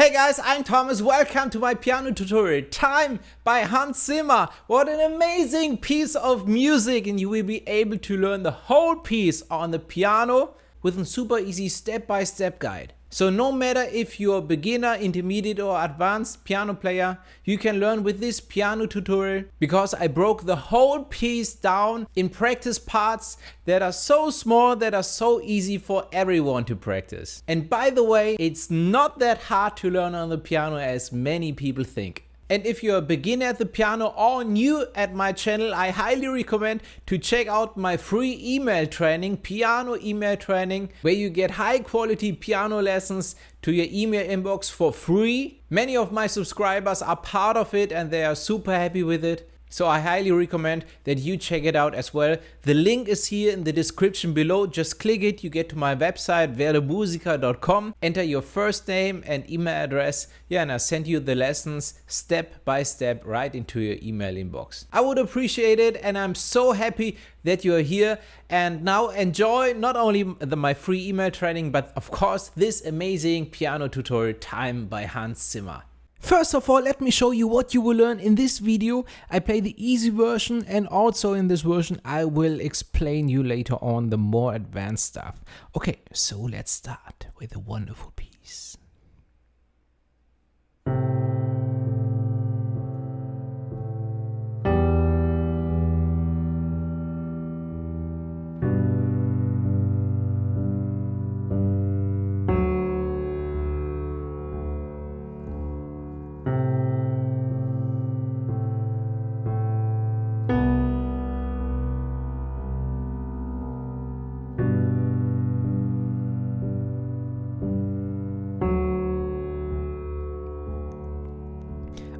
Hey guys, I'm Thomas. Welcome to my piano tutorial, Time by Hans Zimmer. What an amazing piece of music, and you will be able to learn the whole piece on the piano with a super easy step-by-step guide. So no matter if you're a beginner, intermediate or advanced piano player, you can learn with this piano tutorial because I broke the whole piece down in practice parts that are so small, that are so easy for everyone to practice. And by the way, it's not that hard to learn on the piano as many people think. And if you're a beginner at the piano or new at my channel, I highly recommend to check out my free email training, piano email training, where you get high quality piano lessons to your email inbox for free. Many of my subscribers are part of it and they are super happy with it. So I highly recommend that you check it out as well. The link is here in the description below. Just click it, you get to my website, werdemusiker.com. Enter your first name and email address. Yeah, and I'll send you the lessons step by step right into your email inbox. I would appreciate it, and I'm so happy that you're here. And now enjoy not only my free email training, but of course this amazing piano tutorial, Time by Hans Zimmer. First of all, let me show you what you will learn in this video. I play the easy version, and also in this version I will explain you later on the more advanced stuff. Okay, so let's start with a wonderful piece.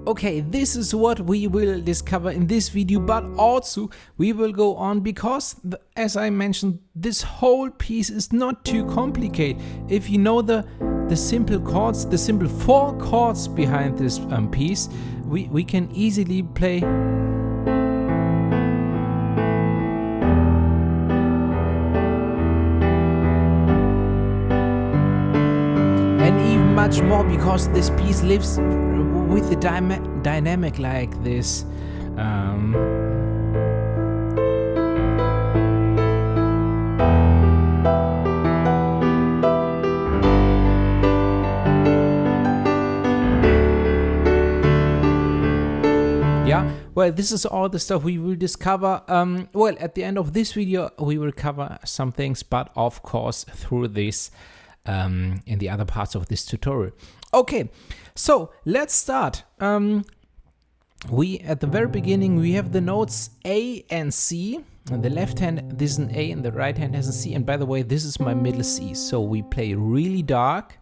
Okay, this is what we will discover in this video, but also we will go on because, as I mentioned, this whole piece is not too complicated. If you know the simple chords, the simple 4 chords behind this piece, we can easily play. And even much more, because this piece lives with the dynamic like this. Yeah, well, this is all the stuff we will discover. Well, at the end of this video, we will cover some things, but of course through this in the other parts of this tutorial. Okay, so let's start. At the very beginning, we have the notes A and C. On the left hand, this is an A, and the right hand has a C. And by the way, this is my middle C. So we play really dark.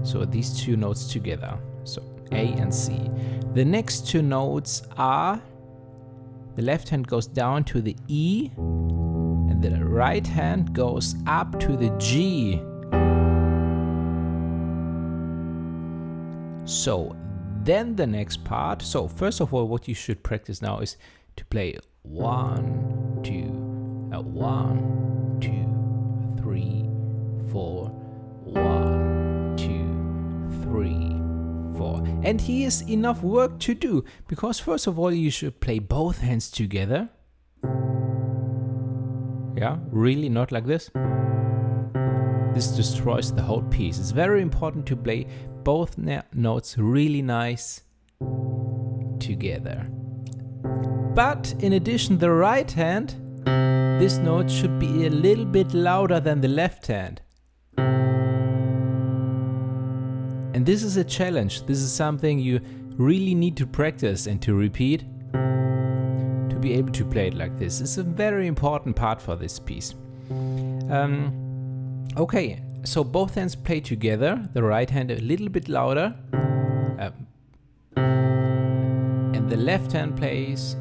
So these two notes together. So A and C. The next two notes are, the left hand goes down to the E, and the right hand goes up to the G. So then the next part. So first of all, what you should practice now is to play 1, 2, 1, 2, 3, 4, 1, 2, 3, 4. And here's enough work to do, because first of all you should play both hands together. Yeah, really, not like this. This destroys the whole piece. It's very important to play both notes really nice together. But in addition, the right hand, this note should be a little bit louder than the left hand. And this is a challenge. This is something you really need to practice and to repeat to be able to play it like this. It's a very important part for this piece. Okay, so both hands play together, the right hand a little bit louder, and the left hand plays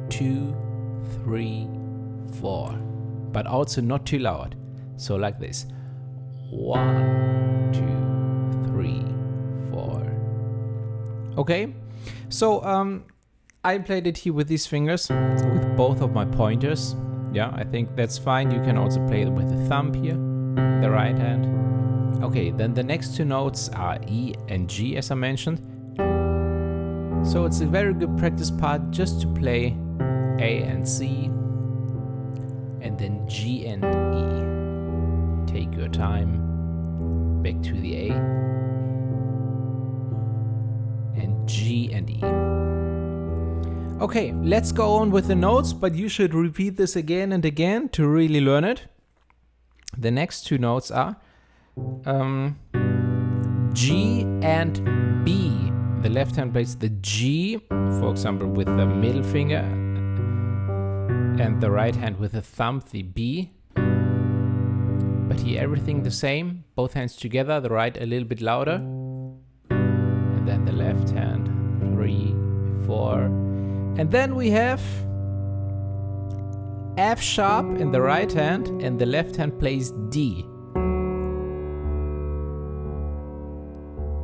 2, 3, 4, but also not too loud. So like this, 1, 2, 3, 4. Okay, so I played it here with these fingers, with both of my pointers. Yeah, I think that's fine. You can also play it with the thumb here. the right hand. Okay, then the next two notes are E and G, as I mentioned. So it's a very good practice part just to play A and C, and then G and E. Take your time. Back to the A, and G and E. Okay, let's go on with the notes, but you should repeat this again and again to really learn it. The next two notes are G and B. The left hand plays the G, for example, with the middle finger, and the right hand with the thumb, the B. But here everything the same, both hands together, the right a little bit louder. And then the left hand, 3, 4. And then we have F sharp in the right hand, and the left hand plays D.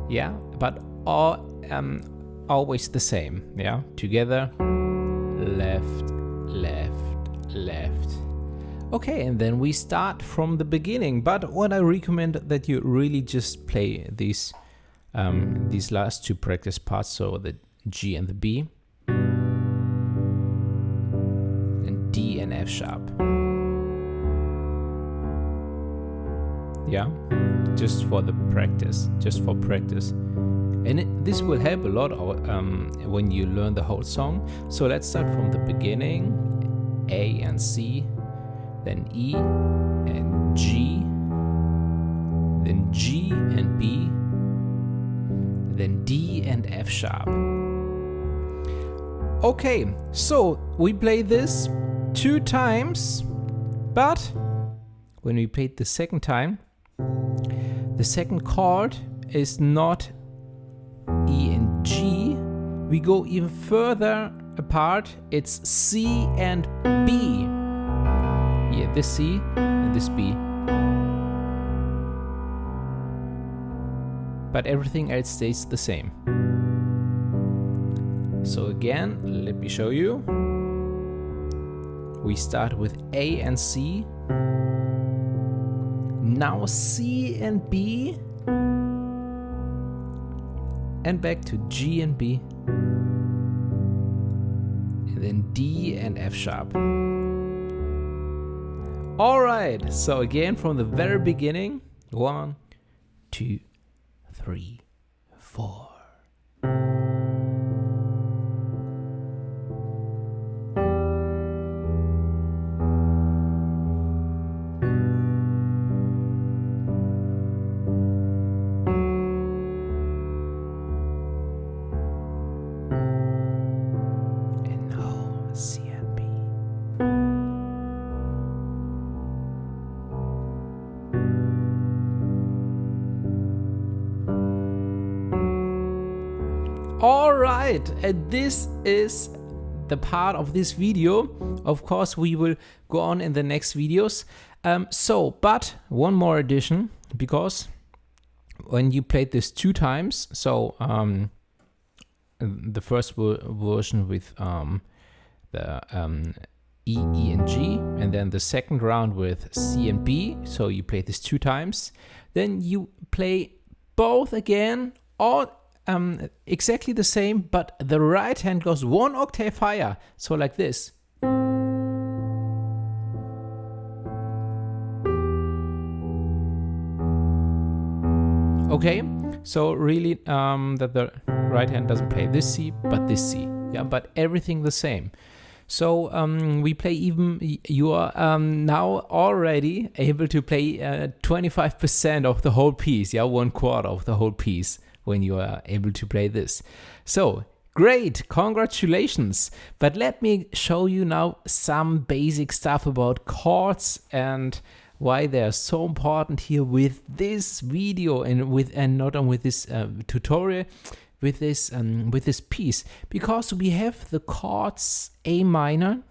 Yeah, but always the same, yeah? Together, left, left, left. Okay, and then we start from the beginning, but what I recommend that you really just play these last two practice parts, so the G and the B, and D and F sharp. Yeah, just for the practice, just for practice. And this will help a lot when you learn the whole song. So let's start from the beginning, A and C, then E and G, then G and B, then D and F sharp. Okay, so we play this 2 times, but when we play it the second time, the second chord is not E and G. We go even further apart. It's C and B. Yeah, this C and this B. But everything else stays the same. So again, let me show you. We start with A and C. Now C and B. And back to G and B. And then D and F sharp. Alright, so again from the very beginning. 1, 2, 3, 4. Alright, and this is the part of this video. Of course, we will go on in the next videos. But one more addition, because when you played this 2 times, so the first version with the E, and G, and then the second round with C and B, so you play this 2 times, then you play both again, all exactly the same, but the right hand goes 1 octave higher, so like this. Okay, so really that the right hand doesn't play this C, but this C. Yeah, but everything the same. So we play even, you are now already able to play 25% of the whole piece, yeah, 1/4 of the whole piece when you are able to play this. So great, congratulations. But let me show you now some basic stuff about chords and why they are so important here with this video and not only with this tutorial, with this piece, because we have the chords A minor.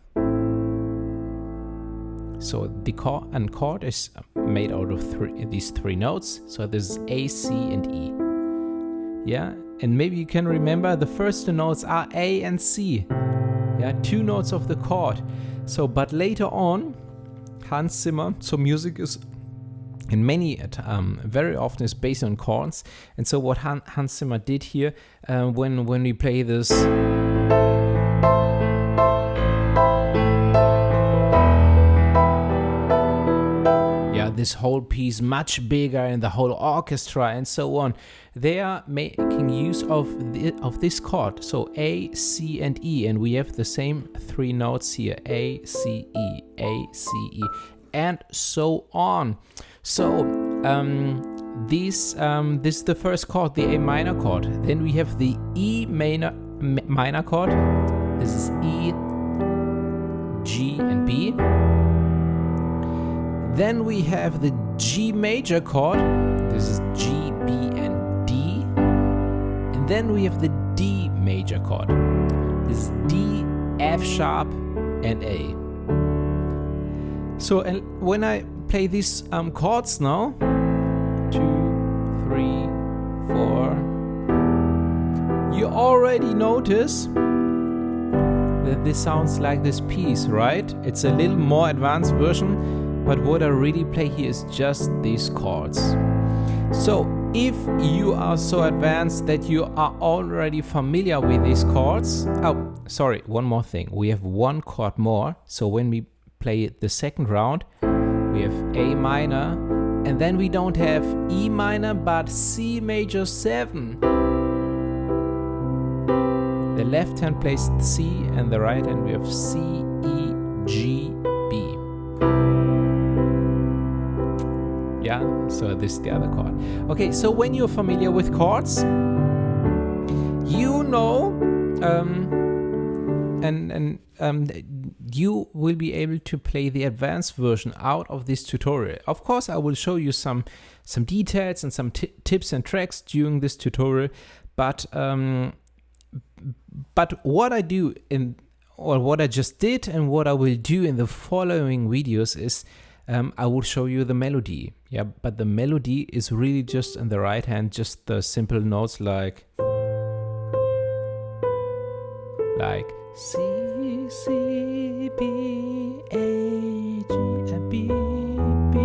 So the chord is made out of these three notes. So this is A, C, and E. Yeah, and maybe you can remember the first 2 notes are A and C. Yeah, 2 notes of the chord. So, but later on, Hans Zimmer, so music is and very often is based on chords. And so what Hans Zimmer did here, when we play this, this whole piece much bigger, and the whole orchestra and so on, they are making use of this chord. So A, C, and E, and we have the same 3 notes here: A, C, E, A, C, E, and so on. So this is the first chord, the A minor chord. Then we have the E minor chord. This is E, G, and B. Then we have the G major chord. This is G, B, and D. And then we have the D major chord. This is D, F sharp, and A. So, and when I play these chords now, 2, 3, 4, you already notice that this sounds like this piece, right? It's a little more advanced version. But what I really play here is just these chords. So if you are so advanced that you are already familiar with these chords, oh, sorry, one more thing. We have 1 chord more. So when we play the second round, we have A minor, and then we don't have E minor, but C major 7. The left hand plays C, and the right hand we have C, E, G, B. Yeah, so this is the other chord. Okay, so when you're familiar with chords, you know, you will be able to play the advanced version out of this tutorial. Of course, I will show you some details and some tips and tricks during this tutorial, but what I do or what I just did and what I will do in the following videos is I will show you the melody. Yeah, but the melody is really just in the right hand, just the simple notes like C, C, B, A, G, B, B.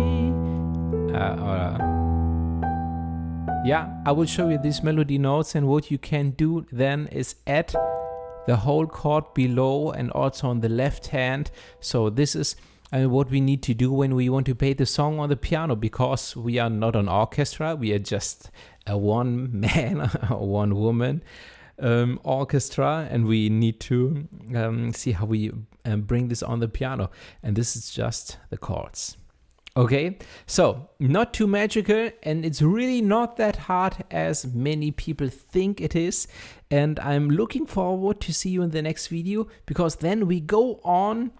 Yeah, I will show you these melody notes, and what you can do then is add the whole chord below and also on the left hand. So this is what we need to do when we want to play the song on the piano, because we are not an orchestra, we are just a one man or one woman orchestra, and we need to see how we bring this on the piano, and this is just the chords. Okay, so not too magical, and it's really not that hard as many people think it is, and I'm looking forward to see you in the next video, because then we go on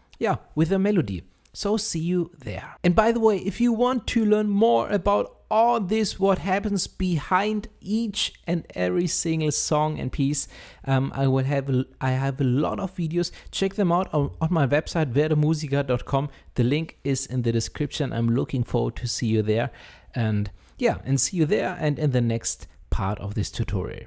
with the melody. So see you there. And by the way, if you want to learn more about all this, what happens behind each and every single song and piece, I have a lot of videos. Check them out on my website, werdemusiker.com. The link is in the description. I'm looking forward to see you there. And see you there and in the next part of this tutorial.